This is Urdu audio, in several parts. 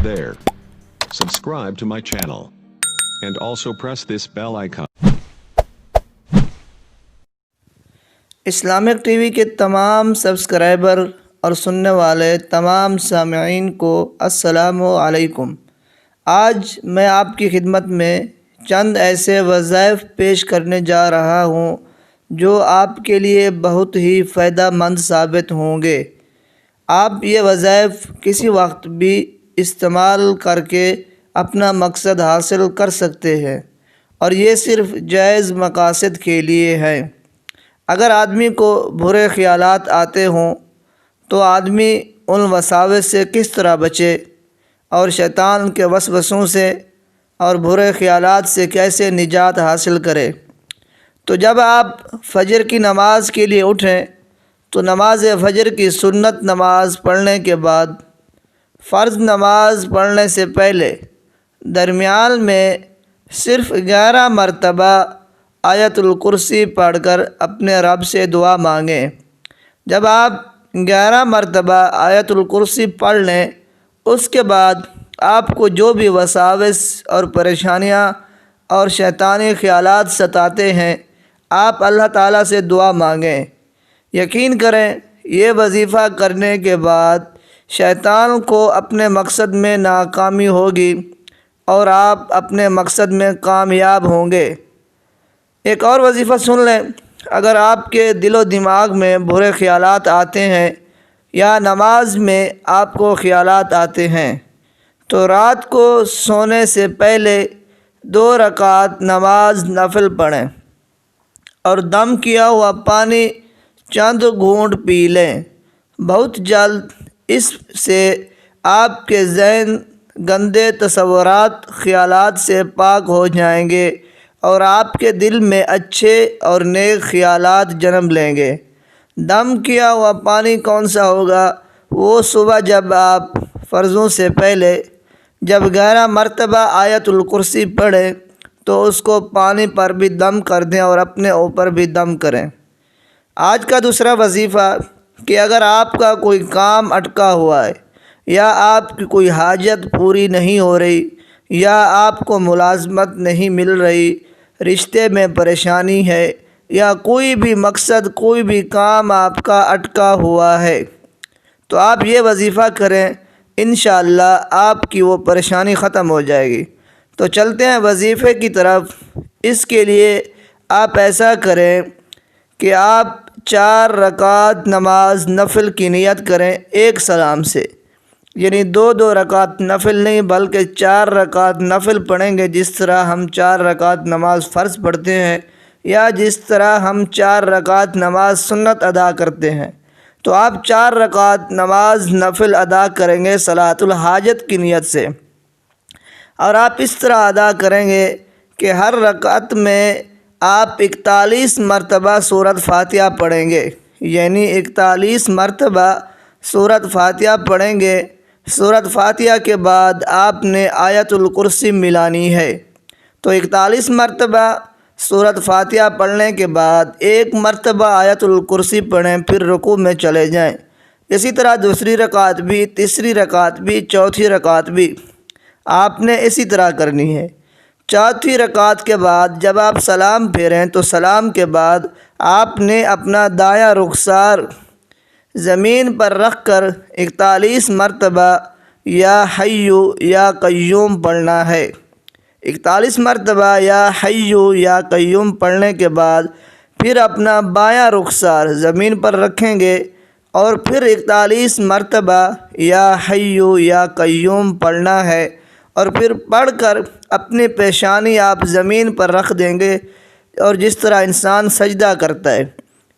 there. Subscribe to my channel. And also press this bell icon. Islamic T V کے تمام سبسکرائبر اور سننے والے تمام سامعین کو السلام علیکم۔ آج میں آپ کی خدمت میں چند ایسے وظائف پیش کرنے جا رہا ہوں جو آپ کے لیے بہت ہی فائدہ مند ثابت ہوں گے۔ آپ یہ وظائف کسی وقت بھی استعمال کر کے اپنا مقصد حاصل کر سکتے ہیں، اور یہ صرف جائز مقاصد کے لیے ہے۔ اگر آدمی کو برے خیالات آتے ہوں تو آدمی ان وساوس سے کس طرح بچے، اور شیطان کے وسوسوں سے اور برے خیالات سے کیسے نجات حاصل کرے۔ تو جب آپ فجر کی نماز کے لیے اٹھیں تو نماز فجر کی سنت نماز پڑھنے کے بعد فرض نماز پڑھنے سے پہلے درمیان میں صرف 11 مرتبہ آیت الکرسی پڑھ کر اپنے رب سے دعا مانگیں۔ جب آپ 11 مرتبہ آیت الکرسی پڑھ لیں، اس کے بعد آپ کو جو بھی وساوس اور پریشانیاں اور شیطانی خیالات ستاتے ہیں، آپ اللہ تعالیٰ سے دعا مانگیں۔ یقین کریں، یہ وظیفہ کرنے کے بعد شیطان کو اپنے مقصد میں ناکامی ہوگی اور آپ اپنے مقصد میں کامیاب ہوں گے۔ ایک اور وظیفہ سن لیں۔ اگر آپ کے دل و دماغ میں برے خیالات آتے ہیں یا نماز میں آپ کو خیالات آتے ہیں تو رات کو سونے سے پہلے 2 رکعت نماز نفل پڑھیں اور دم کیا ہوا پانی چند گھونٹ پی لیں۔ بہت جلد اس سے آپ کے ذہن گندے تصورات خیالات سے پاک ہو جائیں گے اور آپ کے دل میں اچھے اور نیک خیالات جنم لیں گے۔ دم کیا ہوا پانی کون سا ہوگا؟ وہ صبح جب آپ فرضوں سے پہلے جب 11 مرتبہ آیت الکرسی پڑھیں تو اس کو پانی پر بھی دم کر دیں اور اپنے اوپر بھی دم کریں۔ آج کا دوسرا وظیفہ کہ اگر آپ کا کوئی کام اٹکا ہوا ہے یا آپ کی کوئی حاجت پوری نہیں ہو رہی یا آپ کو ملازمت نہیں مل رہی، رشتے میں پریشانی ہے یا کوئی بھی مقصد کوئی بھی کام آپ کا اٹکا ہوا ہے، تو آپ یہ وظیفہ کریں، انشاءاللہ آپ کی وہ پریشانی ختم ہو جائے گی۔ تو چلتے ہیں وظیفے کی طرف۔ اس کے لیے آپ ایسا کریں کہ آپ 4 رکعت نماز نفل کی نیت کریں ایک سلام سے، یعنی 2 رکعت نفل نہیں بلکہ 4 رکعت نفل پڑھیں گے، جس طرح ہم 4 رکعت نماز فرض پڑھتے ہیں یا جس طرح ہم 4 رکعت نماز سنت ادا کرتے ہیں۔ تو آپ 4 رکعت نماز نفل ادا کریں گے صلاۃ الحاجت کی نیت سے، اور آپ اس طرح ادا کریں گے کہ ہر رکعت میں آپ 41 مرتبہ سورۃ فاتحہ پڑھیں گے، یعنی 41 مرتبہ سورۃ فاتحہ پڑھیں گے۔ سورۃ فاتحہ کے بعد آپ نے آیت الکرسی ملانی ہے، تو 41 مرتبہ سورۃ فاتحہ پڑھنے کے بعد 1 مرتبہ آیت الکرسی پڑھیں، پھر رکوع میں چلے جائیں۔ اسی طرح دوسری رکعت بھی، تیسری رکعت بھی، چوتھی رکعت بھی آپ نے اسی طرح کرنی ہے۔ چوتھی رکعت کے بعد جب آپ سلام پھیریں تو سلام کے بعد آپ نے اپنا دایاں رخسار زمین پر رکھ کر 41 مرتبہ یا حی یا قیوم پڑھنا ہے۔ 41 مرتبہ یا حی یا قیوم پڑھنے کے بعد پھر اپنا بایاں رخسار زمین پر رکھیں گے اور پھر 41 مرتبہ یا حی یا قیوم پڑھنا ہے، اور پھر پڑھ کر اپنی پیشانی آپ زمین پر رکھ دیں گے، اور جس طرح انسان سجدہ کرتا ہے۔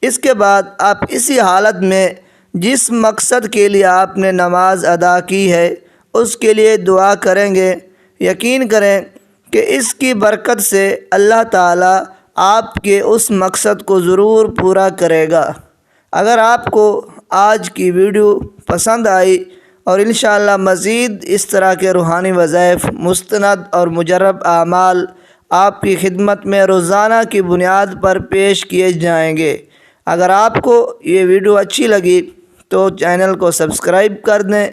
اس کے بعد آپ اسی حالت میں جس مقصد کے لیے آپ نے نماز ادا کی ہے اس کے لیے دعا کریں گے۔ یقین کریں کہ اس کی برکت سے اللہ تعالیٰ آپ کے اس مقصد کو ضرور پورا کرے گا۔ اگر آپ کو آج کی ویڈیو پسند آئی اور انشاءاللہ مزید اس طرح کے روحانی وظائف، مستند اور مجرب اعمال آپ کی خدمت میں روزانہ کی بنیاد پر پیش کیے جائیں گے۔ اگر آپ کو یہ ویڈیو اچھی لگی تو چینل کو سبسکرائب کر دیں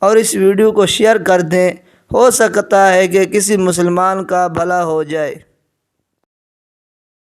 اور اس ویڈیو کو شیئر کر دیں، ہو سکتا ہے کہ کسی مسلمان کا بھلا ہو جائے۔